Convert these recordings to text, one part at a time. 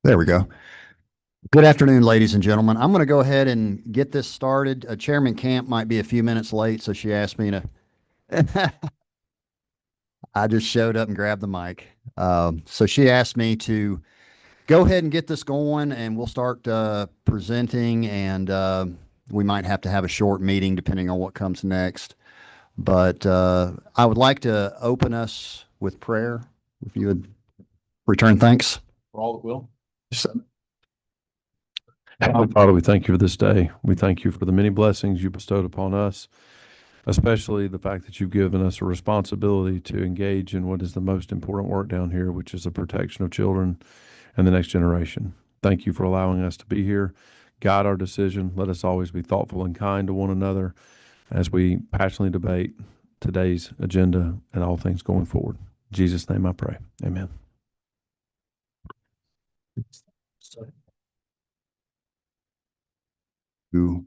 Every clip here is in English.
There we go. Good afternoon, ladies and gentlemen. I'm going to go ahead and get this started. Chairman Camp might be a few minutes late, so she asked me to. I just showed up and grabbed the mic. So she asked me to go ahead and get this going, and we'll start presenting, and we might have to have a short meeting depending on what comes next. But I would like to open us with prayer, if you would return thanks. For all that will. Heavenly Father, we thank you for this day. We thank you for the many blessings you bestowed upon us, especially the fact that you've given us a responsibility to engage in what is the most important work down here, which is the protection of children and the next generation. Thank you for allowing us to be here. Guide our decision. Let us always be thoughtful and kind to one another as we passionately debate today's agenda and all things going forward. In Jesus' name I pray. Amen. You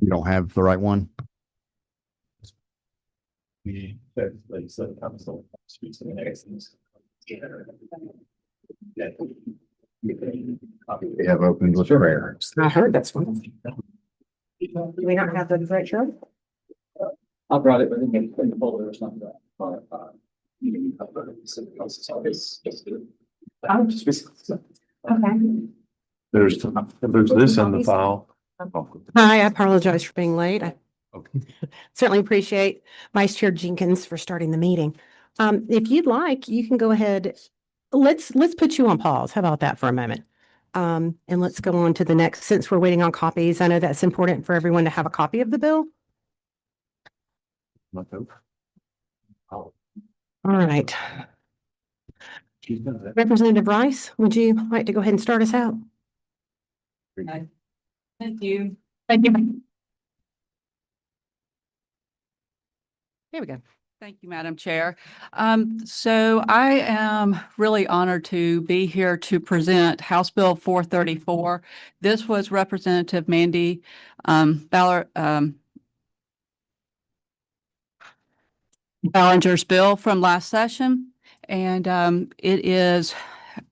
don't have the right one? We have opened with prayer. I heard that's one. Do we not have the right shirt? I brought it with me in the folder or something. Okay. There's this in the file. Hi, I apologize for being late. I Okay. certainly appreciate Vice Chair Jenkins for starting the meeting. If you'd like, you can go ahead. Let's put you on pause. How about that for a moment? And let's go on to the next, since we're waiting on copies. I know that's important for everyone to have a copy of the bill. All right. Representative Rice, would you like to go ahead and start us out? Thank you. Thank you. Here we go. Thank you, Madam Chair. So I am really honored to be here to present House Bill 434. This was Representative Mandy Ballinger's bill from last session. And it is,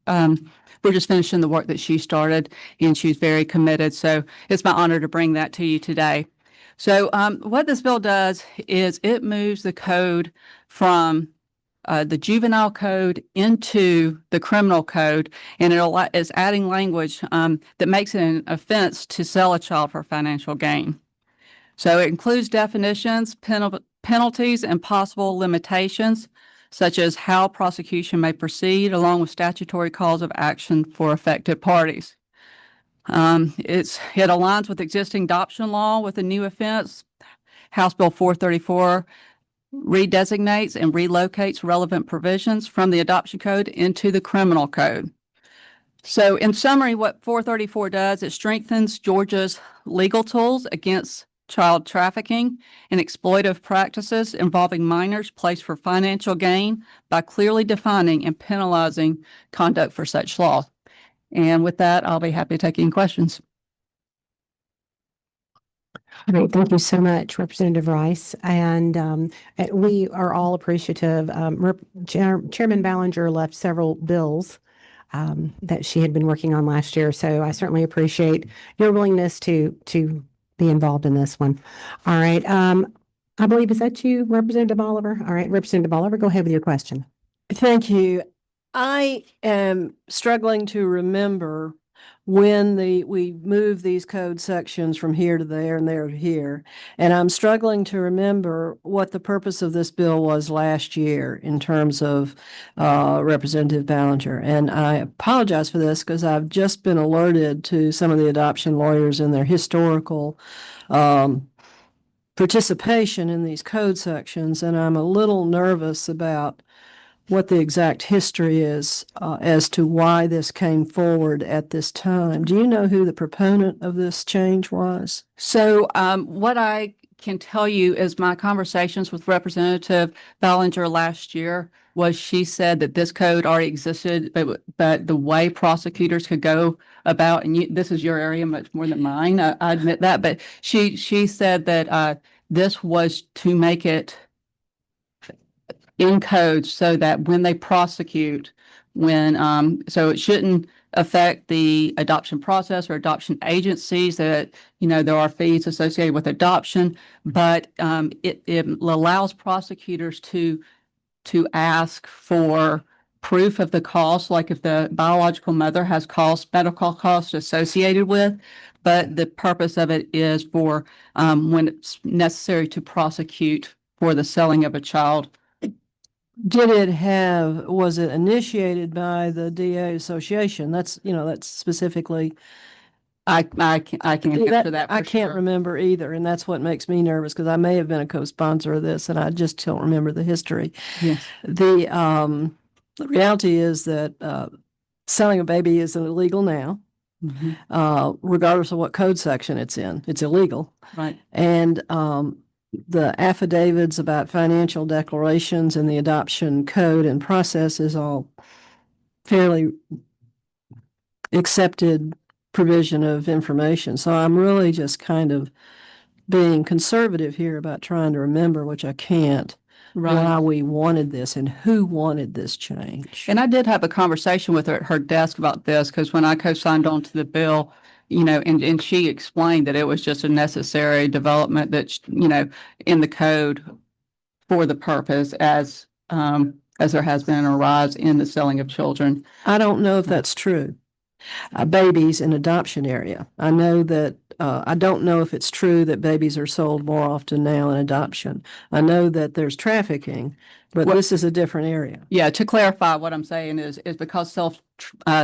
we're just finishing the work that she started, and she's very committed. So it's my honor to bring that to you today. So what this bill does is it moves the code from the juvenile code into the criminal code, and it is adding language that makes it an offense to sell a child for financial gain. So it includes definitions, penalties, and possible limitations, such as how prosecution may proceed, along with statutory calls of action for affected parties. It aligns with existing adoption law with a new offense. House Bill 434 redesignates and relocates relevant provisions from the adoption code into the criminal code. So in summary, what 434 does, it strengthens Georgia's legal tools against child trafficking and exploitive practices involving minors placed for financial gain by clearly defining and penalizing conduct for such law. And with that, I'll be happy to take any questions. All right, thank you so much, Representative Rice. And we are all appreciative. Chairman Ballinger left several bills that she had been working on last year. So I certainly appreciate your willingness to be involved in this one. All right. I believe, is that you, Representative Oliver? All right, Representative Oliver, go ahead with your question. Thank you. I am struggling to remember when we moved these code sections from here to there and there to here. And I'm struggling to remember what the purpose of this bill was last year in terms of Representative Ballinger. And I apologize for this because I've just been alerted to some of the adoption lawyers and their historical participation in these code sections. And I'm a little nervous about what the exact history is as to why this came forward at this time. Do you know who the proponent of this change was? So what I can tell you is my conversations with Representative Ballinger last year was she said that this code already existed, but the way prosecutors could go about, and this is your area much more than mine, I admit that, but she said that this was to make it in code so that when they prosecute, so it shouldn't affect the adoption process or adoption agencies that, there are fees associated with adoption, but it allows prosecutors to ask for proof of the cost, like if the biological mother has medical costs associated with. But the purpose of it is for when it's necessary to prosecute for the selling of a child. Was it initiated by the DA Association? That's specifically. I can't answer that. I for can't sure. remember either, and that's what makes me nervous because I may have been a co-sponsor of this, and I just don't remember the history. Yes. The reality is that selling a baby is illegal now, Mhm. regardless of what code section it's in. It's illegal, Right. and the affidavits about financial declarations and the adoption code and process is all fairly accepted provision of information. So I'm really just kind of being conservative here about trying to remember, which I can't, why we wanted this and who wanted this change. And I did have a conversation with her at her desk about this because when I co-signed on to the bill, and she explained that it was just a necessary development that, in the code for the purpose as there has been a rise in the selling of children. I don't know if that's true. Babies in adoption area. I know that, I don't know if it's true that babies are sold more often now in adoption. I know that there's trafficking, but this is a different area. Yeah, to clarify, what I'm saying is because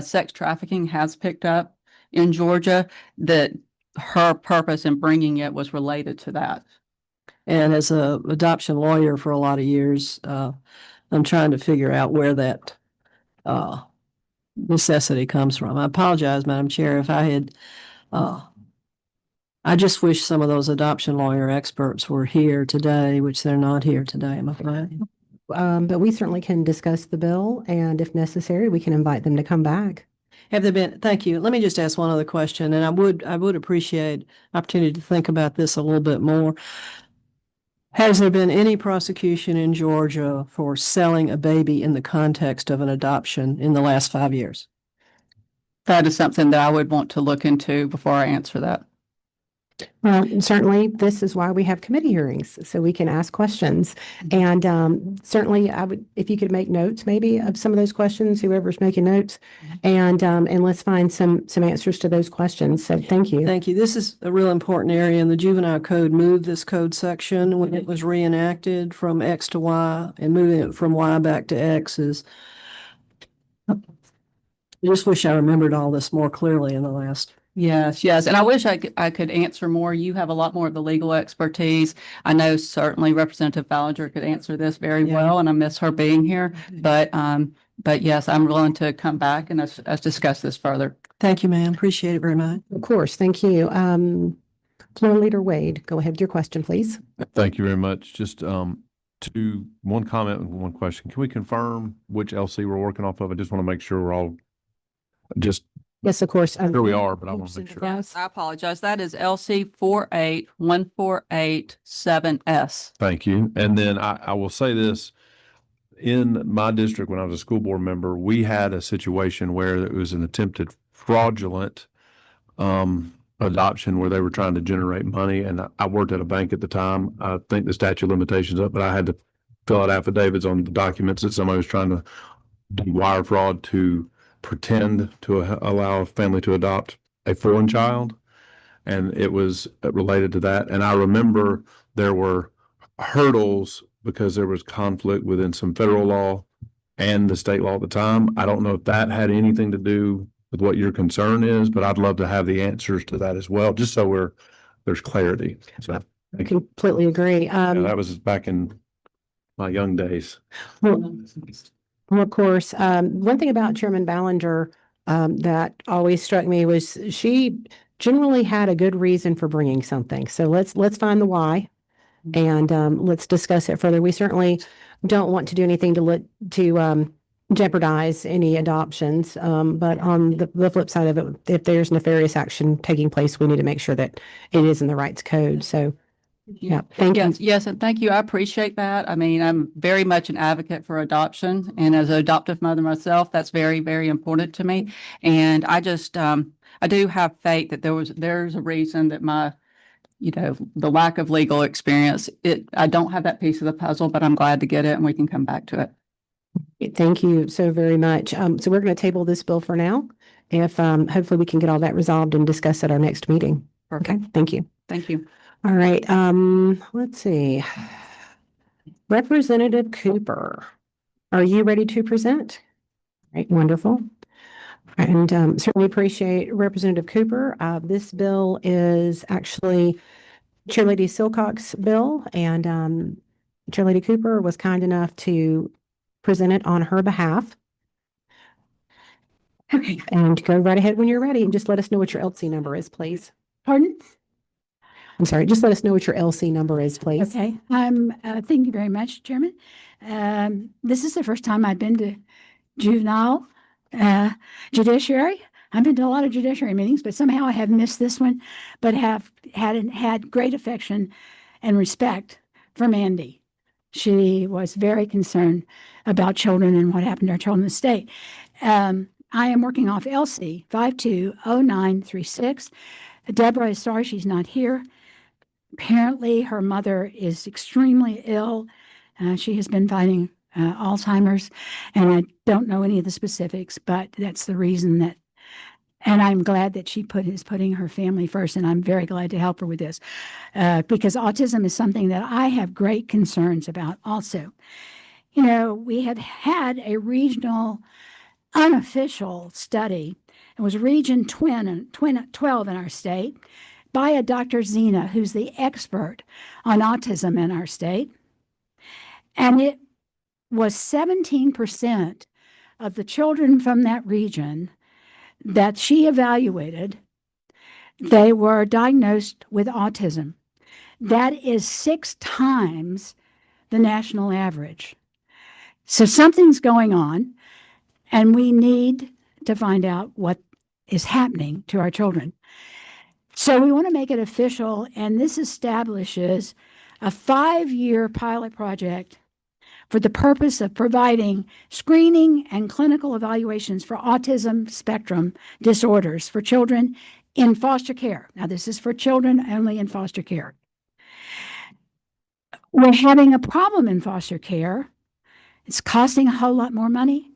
sex trafficking has picked up in Georgia, that her purpose in bringing it was related to that. And as a adoption lawyer for a lot of years, I'm trying to figure out where that necessity comes from. I apologize, Madam Chair, if I had, I just wish some of those adoption lawyer experts were here today, which they're not here today, I'm afraid. But we certainly can discuss the bill, and if necessary, we can invite them to come back. Have there been, thank you. Let me just ask one other question, and I would appreciate opportunity to think about this a little bit more. Has there been any prosecution in Georgia for selling a baby in the context of an adoption in the last 5 years? That is something that I would want to look into before I answer that. Well, certainly, this is why we have committee hearings, so we can ask questions. And certainly, I would, if you could make notes maybe of some of those questions, whoever's making notes, and let's find some answers to those questions. So thank you. Thank you. This is a real important area, and the juvenile code moved this code section when it was reenacted from X to Y, and moving it from Y back to X is. I just wish I remembered all this more clearly in the last. Yes, yes. And I wish I could answer more. You have a lot more of the legal expertise. I know certainly Representative Ballinger could answer this very well, and I miss her being here. But yes, I'm willing to come back and let's discuss this further. Thank you, ma'am. Appreciate it very much. Of course, thank you. Floor Leader Wade, go ahead with your question, please. Thank you very much. Just one comment and one question. Can we confirm which LC we're working off of? I just want to make sure we're all just Yes, of course. sure we are, but I want to make sure. Yes, I apologize. That is LC 48148-7S. Thank you. And then I will say this, in my district, when I was a school board member, we had a situation where it was an attempted fraudulent adoption where they were trying to generate money. And I worked at a bank at the time. I think the statute of limitations up, but I had to fill out affidavits on the documents that somebody was trying to do wire fraud to pretend to allow a family to adopt a foreign child. And it was related to that. And I remember there were hurdles because there was conflict within some federal law and the state law at the time. I don't know if that had anything to do with what your concern is, but I'd love to have the answers to that as well, just so there's clarity. So I completely agree. that was back in my young days. Well, of course, one thing about Chairman Ballinger that always struck me was she generally had a good reason for bringing something. So let's find the why, and let's discuss it further. We certainly don't want to do anything to jeopardize any adoptions, but on the flip side of it, if there's nefarious action taking place, we need to make sure that it is in the rights code. So Yeah, thank you. Yes, yes, and thank you. I appreciate that. I mean, I'm very much an advocate for adoption, and as an adoptive mother myself, that's very, very important to me. And I just, I do have faith that there's a reason that the lack of legal experience, I don't have that piece of the puzzle, but I'm glad to get it and we can come back to it. Thank you so very much. So we're going to table this bill for now. If, hopefully we can get all that resolved and discuss at our next meeting. Okay, Perfect. thank you. Thank you. All right, let's see. Representative Cooper, are you ready to present? Right, wonderful. And certainly appreciate Representative Cooper. This bill is actually Chair Lady Silcock's bill, and Chair Lady Cooper was kind enough to present it on her behalf. Okay, and go right ahead when you're ready and just let us know what your LC number is, please. Pardon? I'm sorry, just let us know what your LC number is, please. Okay, thank you very much, Chairman. This is the first time I've been to juvenile, judiciary. I've been to a lot of judiciary meetings, but somehow I have missed this one, but have had great affection and respect for Mandy. She was very concerned about children and what happened to our children in the state. I am working off LC 520936. Deborah is sorry she's not here. Apparently, her mother is extremely ill. She has been fighting Alzheimer's, and I don't know any of the specifics, but that's the reason that. And I'm glad that she is putting her family first, and I'm very glad to help her with this because autism is something that I have great concerns about also. You know, we had had a regional unofficial study. It was Region 12 in our state by a Dr. Zena, who's the expert on autism in our state. And it was 17% of the children from that region that she evaluated, they were diagnosed with autism. That is 6 times the national average. So something's going on, and we need to find out what is happening to our children. So we want to make it official, and this establishes a 5-year pilot project for the purpose of providing screening and clinical evaluations for autism spectrum disorders for children in foster care. Now, this is for children only in foster care. We're having a problem in foster care. It's costing a whole lot more money.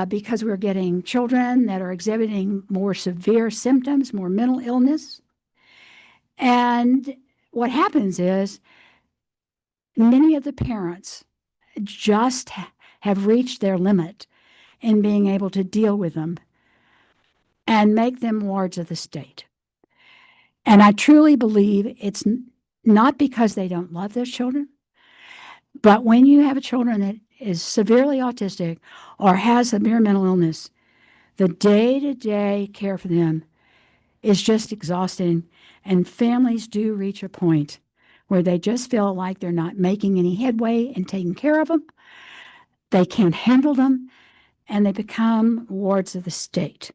Because we're getting children that are exhibiting more severe symptoms, more mental illness. And what happens is many of the parents just have reached their limit in being able to deal with them and make them wards of the state. And I truly believe it's not because they don't love their children, but when you have a children that is severely autistic or has severe mental illness, the day-to-day care for them is just exhausting, and families do reach a point where they just feel like they're not making any headway in taking care of them. They can't handle them, and they become wards of the state.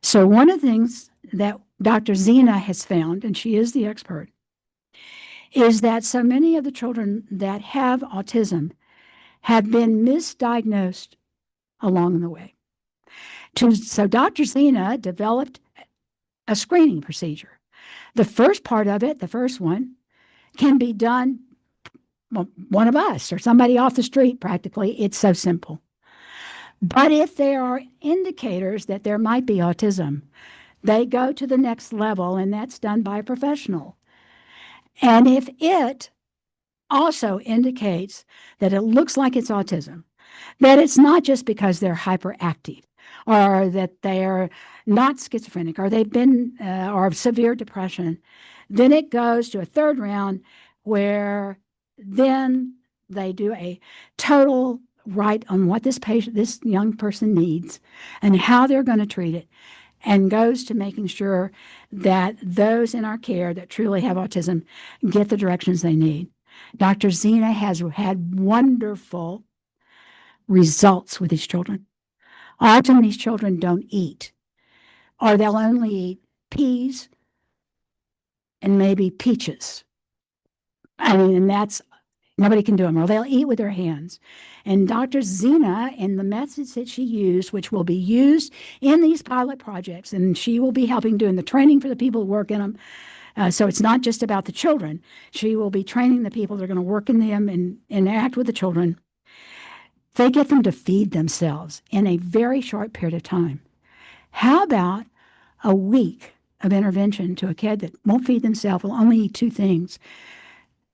So one of the things that Dr. Zena has found, and she is the expert, is that so many of the children that have autism have been misdiagnosed along the way. So Dr. Zena developed a screening procedure. The first part of it, the first one, can be done, well, one of us or somebody off the street practically. It's so simple. But if there are indicators that there might be autism, they go to the next level, and that's done by a professional. And if it also indicates that it looks like it's autism, that it's not just because they're hyperactive or that they're not schizophrenic or they've been or severe depression, then it goes to a third round where then they do a total right on what this young person needs and how they're going to treat it, and goes to making sure that those in our care that truly have autism get the directions they need. Dr. Zena has had wonderful results with these children. Often these children don't eat, or they'll only eat peas and maybe peaches. I mean, and that's, nobody can do them, or they'll eat with their hands. And Dr. Zena and the methods that she used, which will be used in these pilot projects, and she will be helping doing the training for the people who work in them. So it's not just about the children. She will be training the people that are going to work in them and interact with the children. They get them to feed themselves in a very short period of time. How about a week of intervention to a kid that won't feed themselves, will only eat 2 things,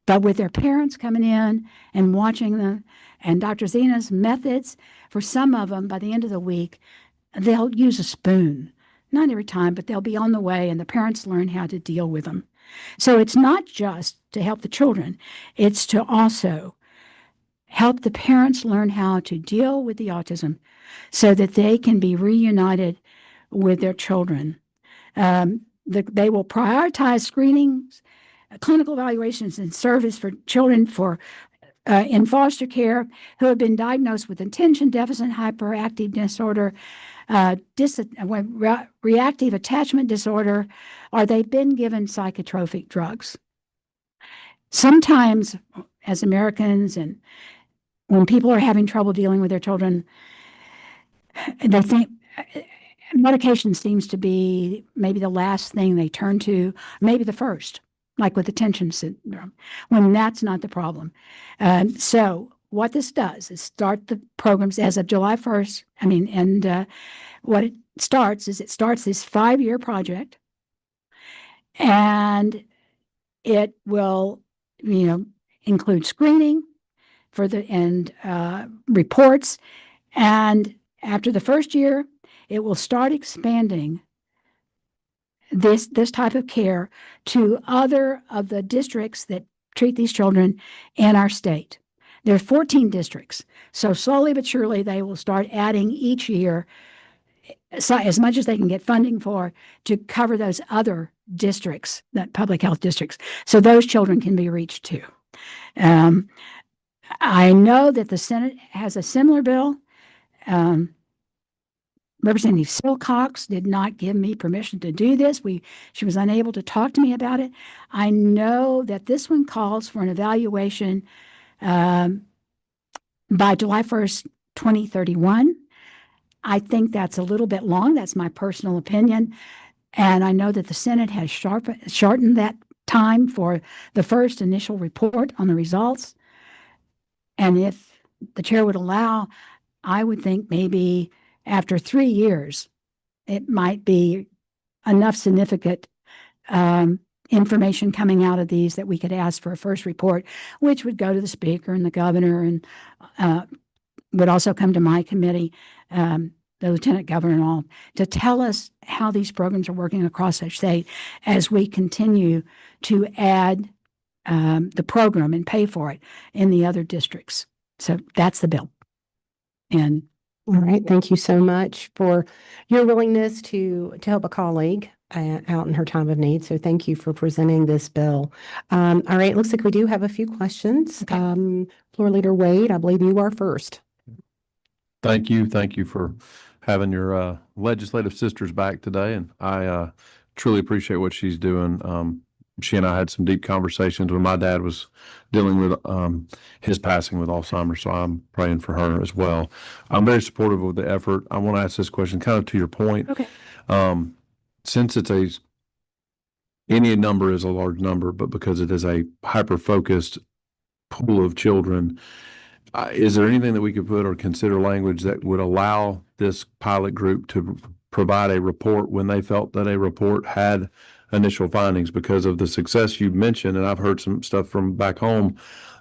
but with their parents coming in and watching them, and Dr. Zena's methods, for some of them, by the end of the week, they'll use a spoon. Not every time, but they'll be on the way, and the parents learn how to deal with them. So it's not just to help the children, it's to also help the parents learn how to deal with the autism so that they can be reunited with their children. They will prioritize screenings, clinical evaluations, and service for children in foster care who have been diagnosed with attention deficit hyperactive disorder, reactive attachment disorder, or they've been given psychotropic drugs. Sometimes, as Americans, and when people are having trouble dealing with their children, they think medication seems to be maybe the last thing they turn to, maybe the first, like with attention syndrome, when that's not the problem. So what this does is start the programs as of July 1st. What it starts is this 5-year project, and it will, include screening and reports. And after the first year, it will start expanding this type of care to other of the districts that treat these children in our state. There are 14 districts. So slowly but surely, they will start adding each year as much as they can get funding for to cover those other districts, that public health districts. So those children can be reached too. I know that the Senate has a similar bill. Representative Silcox did not give me permission to do this. She was unable to talk to me about it. I know that this one calls for an evaluation by July 1st, 2031. I think that's a little bit long. That's my personal opinion. And I know that the Senate has shortened that time for the first initial report on the results. And if the chair would allow, I would think maybe after 3 years, it might be enough significant information coming out of these that we could ask for a first report, which would go to the speaker and the governor, and would also come to my committee, the lieutenant governor and all, to tell us how these programs are working across our state as we continue to add the program and pay for it in the other districts. So that's the bill. And all right. Thank you so much for your willingness to help a colleague out in her time of need. So thank you for presenting this bill. All right. It looks like we do have a few questions. Okay. Floor Leader Wade, I believe you are first. Thank you. Thank you for having your legislative sisters back today. And I truly appreciate what she's doing. She and I had some deep conversations when my dad was dealing with his passing with Alzheimer's. So I'm praying for her as well. I'm very supportive of the effort. I want to ask this question kind of to your point. Okay. Since it's any number is a large number, but because it is a hyper-focused pool of children, is there anything that we could put or consider language that would allow this pilot group to provide a report when they felt that a report had initial findings? Because of the success you mentioned, and I've heard some stuff from back home,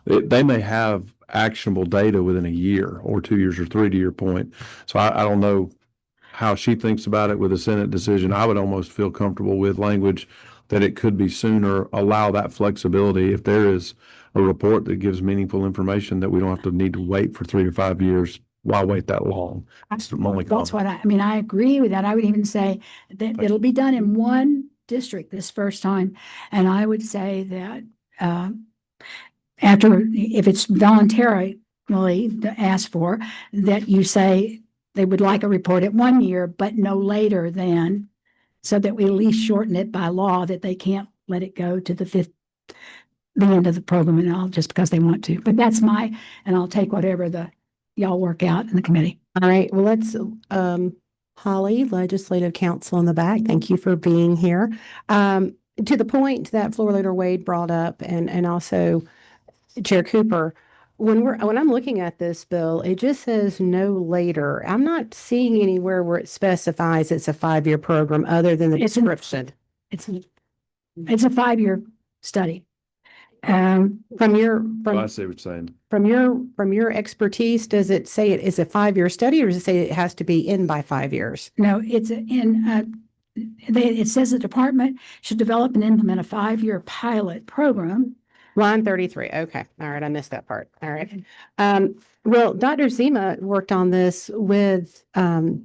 they may have actionable data within a year or 2 years or 3 to your point. So I don't know how she thinks about it with a Senate decision. I would almost feel comfortable with language that it could be sooner, allow that flexibility. If there is a report that gives meaningful information, that we don't have to need to wait for 3 to 5 years. Why wait that long? That's my only That's comment. what I agree with that. I would even say that it'll be done in one district this first time. And I would say that if it's voluntarily asked for, that you say they would like a report at 1 year, but no later than, so that we at least shorten it by law, that they can't let it go to the the end of the program and all, just because they want to. But that's and I'll take whatever y'all work out in the committee. All right, well, let's, Holly, Legislative Counsel in the back, thank you for being here. To the point that Floor Leader Wade brought up and also Chair Cooper, when I'm looking at this bill, it just says no later. I'm not seeing anywhere where it specifies it's a 5-year program other than the It's description. It's a 5-year study. From your, I see what you're saying. from your expertise, does it say it is a 5-year study, or does it say it has to be in by 5 years? No, it's it says the department should develop and implement a 5-year pilot program. Line 33. Okay. All right. I missed that part. All right. Well, Dr. Zima worked on this with, Already.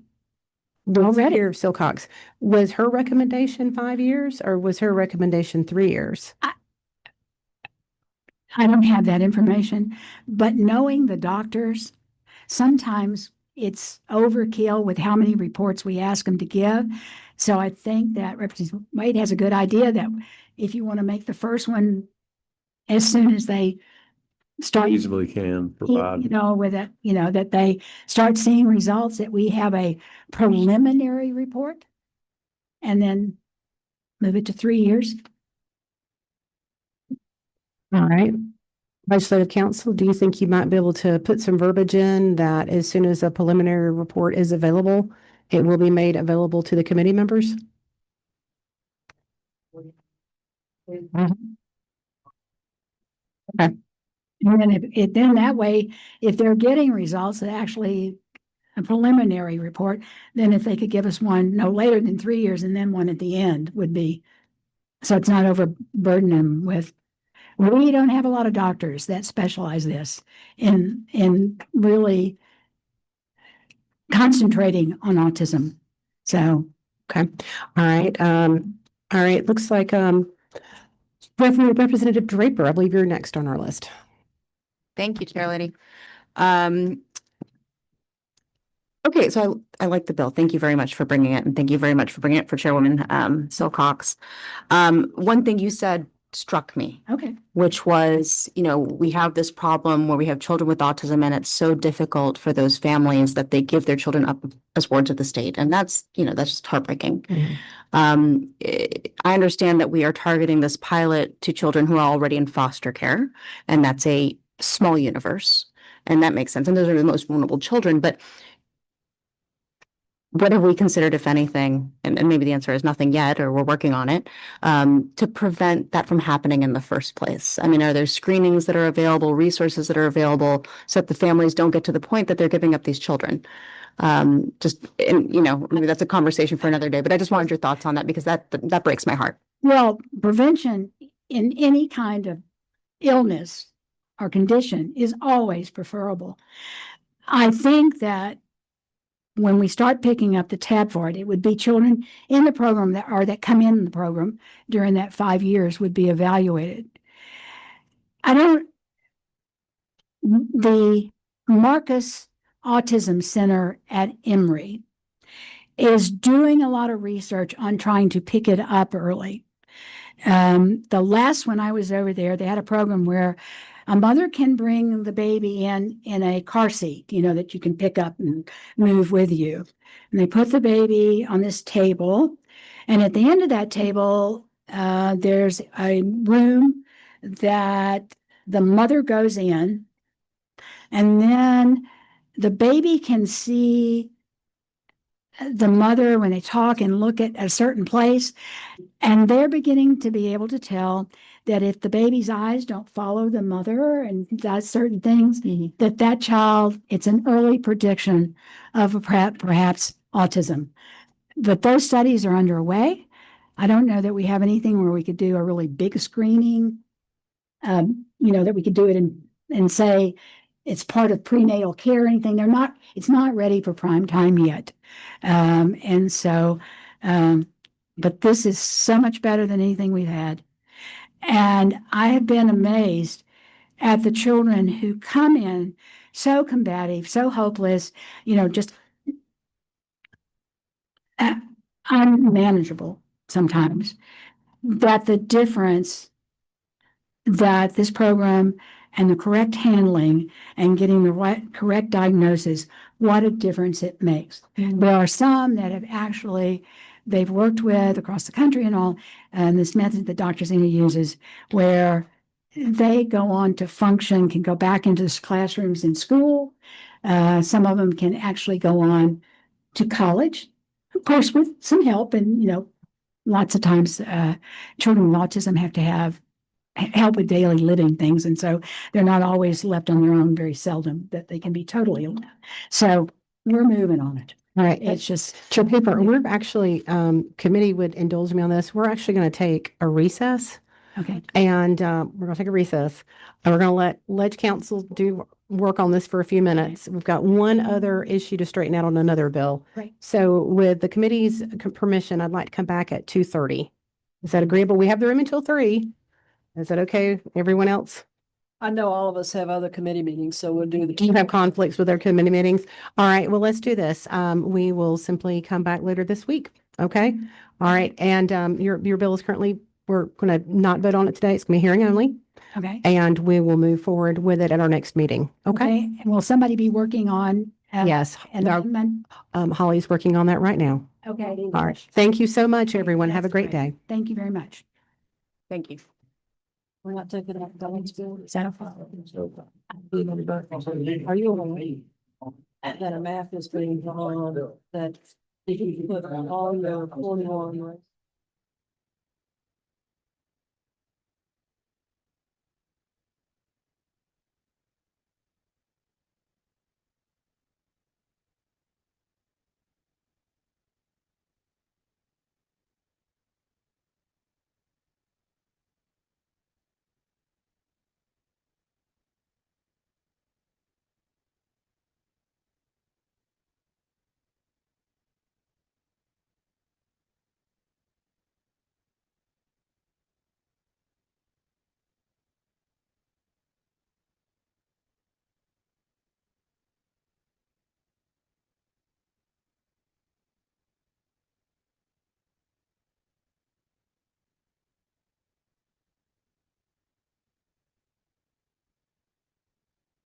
Silcox. Was her recommendation 5 years, or was her recommendation 3 years? I don't have that information, but knowing the doctors, sometimes it's overkill with how many reports we ask them to give. So I think that Representative Wade has a good idea that if you want to make the first one as soon as they start, Easily can provide. with it, that they start seeing results, that we have a preliminary report and then move it to 3 years. All right. Legislative Counsel, do you think you might be able to put some verbiage in that as soon as a preliminary report is available, it will be made available to the committee members? Okay. And then then that way, if they're getting results that actually a preliminary report, then if they could give us one no later than 3 years and then one at the end would be, so it's not overburdening them with, we don't have a lot of doctors that specialize in really concentrating on autism. So, Okay. All right. All right. Looks like, Representative Draper, I believe you're next on our list. Thank you, Chair Lady. Okay, so I like the bill. Thank you very much for bringing it, and thank you very much for bringing it for Chairwoman Silcox. One thing you said struck me, okay. which was, we have this problem where we have children with autism, and it's so difficult for those families that they give their children up as wards of the state, and that's just heartbreaking. I understand that we are targeting this pilot to children who are already in foster care, and that's a small universe, and that makes sense. And those are the most vulnerable children. But what have we considered, if anything, and maybe the answer is nothing yet, or we're working on it, to prevent that from happening in the first place? I mean, are there screenings that are available, resources that are available, so that the families don't get to the point that they're giving up these children? Maybe that's a conversation for another day, but I just wanted your thoughts on that, because that breaks my heart. Well, prevention in any kind of illness or condition is always preferable. I think that when we start picking up the tab for it, it would be children in the program that come in the program during that 5 years would be evaluated. The Marcus Autism Center at Emory is doing a lot of research on trying to pick it up early. The last one I was over there, they had a program where a mother can bring the baby in a car seat, that you can pick up and move with you. And they put the baby on this table. And at the end of that table, there's a room that the mother goes in. And then the baby can see the mother when they talk and look at a certain place. And they're beginning to be able to tell that if the baby's eyes don't follow the mother and does certain things, that child, it's an early prediction of perhaps autism. But those studies are underway. I don't know that we have anything where we could do a really big screening, that we could do it and say it's part of prenatal care or anything. It's not ready for prime time yet. But this is so much better than anything we've had. And I have been amazed at the children who come in so combative, so hopeless, just unmanageable sometimes, that the difference that this program and the correct handling and getting the right, correct diagnosis, what a difference it makes. There are some that have actually, they've worked with across the country and all, and this method that Dr. Zena uses, where they go on to function, can go back into the classrooms in school. Some of them can actually go on to college, of course, with some help. And, lots of times children with autism have to have help with daily living things. And so they're not always left on their own, very seldom that they can be totally alone. So we're moving on it. All right. It's just, Chair Paper, we're actually, committee would indulge me on this. We're actually going to take a recess. okay. And we're going to take a recess. And we're going to let Ledge Council do work on this for a few minutes. We've got one other issue to straighten out on another bill. Right. So with the committee's permission, I'd like to come back at 2:30. Is that agreeable? We have the room until 3. Is that okay? Everyone else? I know all of us have other committee meetings, so we'll do Do you have conflicts with our committee meetings? All right, well, let's do this. We will simply come back later this week. Okay? All right. And your bill is currently, we're going to not vote on it today. It's going to be hearing only. Okay. And we will move forward with it at our next meeting. Okay? And will somebody be working on? Yes. An Our- amendment? Holly's working on that right now. Okay. All right. Thank you so much, everyone. Have a That's great day. Thank you very much. Thank you. We're not taking that. Is that okay? Are you aware that a map is being drawn that if you put all your 41